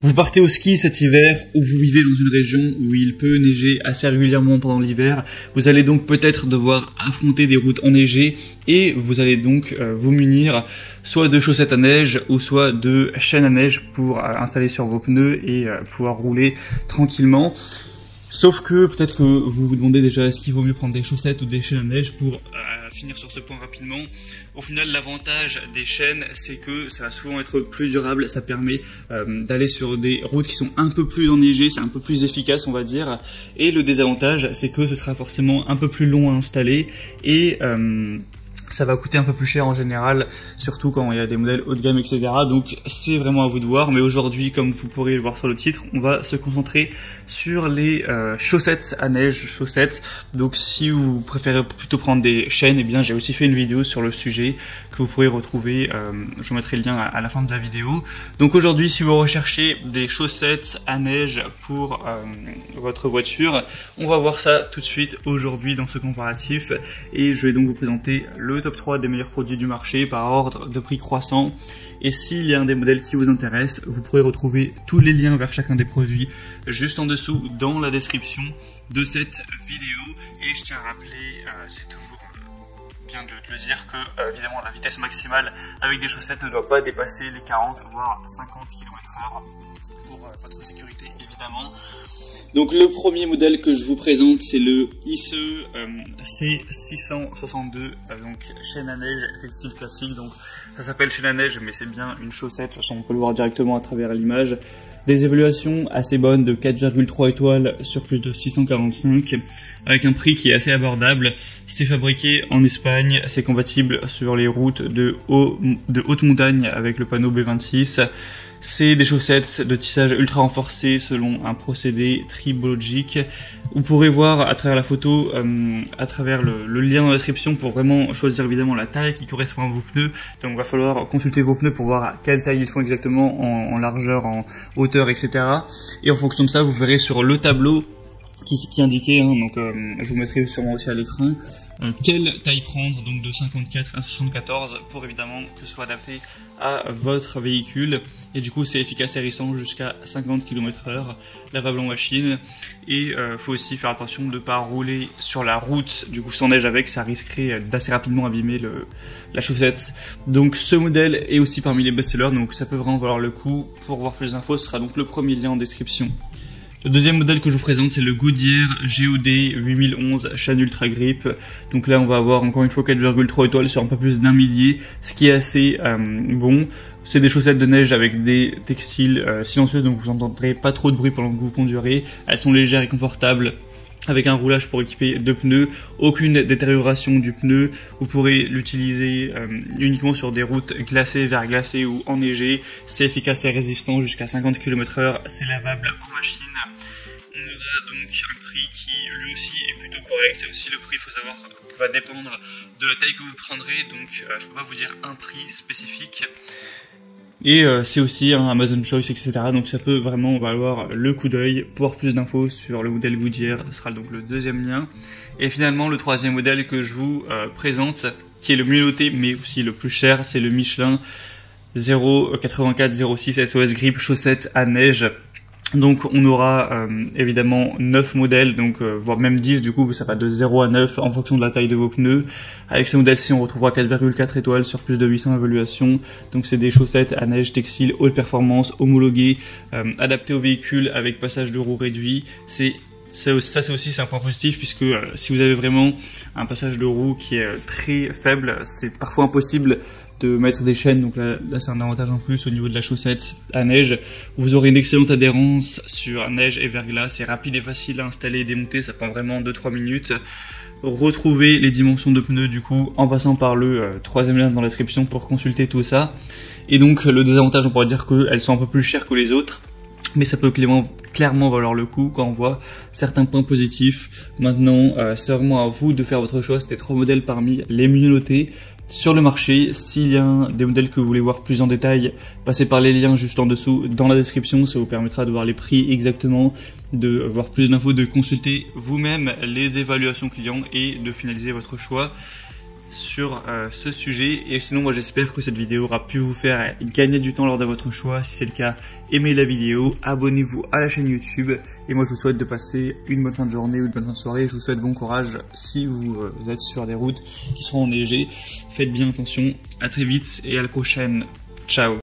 Vous partez au ski cet hiver ou vous vivez dans une région où il peut neiger assez régulièrement pendant l'hiver. Vous allez donc peut-être devoir affronter des routes enneigées et vous allez donc vous munir soit de chaussettes à neige ou soit de chaînes à neige pour installer sur vos pneus et pouvoir rouler tranquillement. Sauf que peut-être que vous vous demandez déjà est-ce qu'il vaut mieux prendre des chaussettes ou des chaînes à neige pour finir sur ce point rapidement. Au final, l'avantage des chaînes, c'est que ça va souvent être plus durable, ça permet d'aller sur des routes qui sont un peu plus enneigées, c'est un peu plus efficace on va dire. Et le désavantage, c'est que ce sera forcément un peu plus long à installer et ça va coûter un peu plus cher en général, surtout quand il y a des modèles haut de gamme, etc. Donc c'est vraiment à vous de voir. Mais aujourd'hui, comme vous pourrez le voir sur le titre, on va se concentrer sur les chaussettes à neige, chaussettes. Donc si vous préférez plutôt prendre des chaînes, eh bien j'ai aussi fait une vidéo sur le sujet que vous pourrez retrouver. Je vous mettrai le lien à la fin de la vidéo. Donc aujourd'hui, si vous recherchez des chaussettes à neige pour votre voiture, on va voir ça tout de suite aujourd'hui dans ce comparatif. Et je vais donc vous présenter le top 3 des meilleurs produits du marché par ordre de prix croissant. Et s'il y a un des modèles qui vous intéresse, vous pourrez retrouver tous les liens vers chacun des produits juste en dessous dans la description de cette vidéo. Et je tiens à rappeler, c'est toujours bien de le dire, que évidemment la vitesse maximale avec des chaussettes ne doit pas dépasser les 40 voire 50 km/h pour votre sécurité évidemment. Donc le premier modèle que je vous présente, c'est le ICE C662, donc chaîne à neige textile classique. Donc ça s'appelle chaîne à neige, mais c'est bien une chaussette. De toute façon, on peut le voir directement à travers l'image. Des évaluations assez bonnes de 4,3 étoiles sur plus de 645, avec un prix qui est assez abordable. C'est fabriqué en Espagne, c'est compatible sur les routes de haute montagne avec le panneau B26. C'est des chaussettes de tissage ultra renforcé selon un procédé tribologique. Vous pourrez voir à travers la photo, à travers le lien dans la description pour vraiment choisir évidemment la taille qui correspond à vos pneus. Donc il va falloir consulter vos pneus pour voir à quelle taille ils font exactement en largeur, en hauteur, etc. Et en fonction de ça, vous verrez sur le tableau qui est indiqué, donc je vous mettrai sûrement aussi à l'écran, quelle taille prendre, donc de 54 à 74 pour évidemment que ce soit adapté à votre véhicule. Et du coup c'est efficace et récent jusqu'à 50 km/h, lavable en machine. Et faut aussi faire attention de ne pas rouler sur la route du coup sans neige avec, ça risquerait d'assez rapidement abîmer la chaussette. Donc ce modèle est aussi parmi les best-sellers, donc ça peut vraiment valoir le coup. Pour voir plus d'infos, ce sera donc le premier lien en description. Le deuxième modèle que je vous présente, c'est le Goodyear GOD 8011 chaîne Ultra Grip. Donc là, on va avoir encore une fois 4,3 étoiles sur un peu plus d'un millier, ce qui est assez bon. C'est des chaussettes de neige avec des textiles silencieux, donc vous n'entendrez pas trop de bruit pendant que vous conduirez. Elles sont légères et confortables, avec un roulage pour équiper deux pneus, aucune détérioration du pneu. Vous pourrez l'utiliser uniquement sur des routes glacées, verglacées ou enneigées. C'est efficace et résistant jusqu'à 50 km/h, c'est lavable en machine. On aura donc un prix qui lui aussi est plutôt correct. C'est aussi le prix, il faut savoir, qui va dépendre de la taille que vous prendrez, donc je ne peux pas vous dire un prix spécifique. Et c'est aussi un Amazon Choice, etc. Donc ça peut vraiment valoir le coup d'œil. Pour avoir plus d'infos sur le modèle Goodyear, ce sera donc le deuxième lien. Et finalement, le troisième modèle que je vous présente, qui est le mieux noté, mais aussi le plus cher, c'est le Michelin 08406 SOS Grip chaussettes à neige. Donc on aura évidemment 9 modèles, donc voire même 10, du coup ça va de 0 à 9 en fonction de la taille de vos pneus. Avec ce modèle-ci on retrouvera 4,4 étoiles sur plus de 800 évaluations. Donc c'est des chaussettes à neige textile haute performance, homologuées, adaptées au véhicule avec passage de roue réduit. Ça c'est un point positif, puisque si vous avez vraiment un passage de roue qui est très faible, c'est parfois impossible de mettre des chaînes. Donc là c'est un avantage en plus au niveau de la chaussette à neige. Vous aurez une excellente adhérence sur neige et verglas, c'est rapide et facile à installer et démonter, ça prend vraiment 2-3 minutes. Retrouvez les dimensions de pneus du coup en passant par le troisième lien dans la description pour consulter tout ça. Et donc le désavantage, on pourrait dire qu'elles sont un peu plus chères que les autres, mais ça peut clairement valoir le coup quand on voit certains points positifs. Maintenant, c'est vraiment à vous de faire votre choix. C'était 3 modèles parmi les mieux notés sur le marché. S'il y a des modèles que vous voulez voir plus en détail, passez par les liens juste en dessous dans la description. Ça vous permettra de voir les prix exactement, de voir plus d'infos, de consulter vous-même les évaluations clients et de finaliser votre choix. sur ce sujet. Et sinon, moi j'espère que cette vidéo aura pu vous faire gagner du temps lors de votre choix. Si c'est le cas, aimez la vidéo, abonnez-vous à la chaîne YouTube. Et moi je vous souhaite de passer une bonne fin de journée ou une bonne fin de soirée. Je vous souhaite bon courage si vous êtes sur des routes qui seront enneigées. Faites bien attention, à très vite et à la prochaine. Ciao.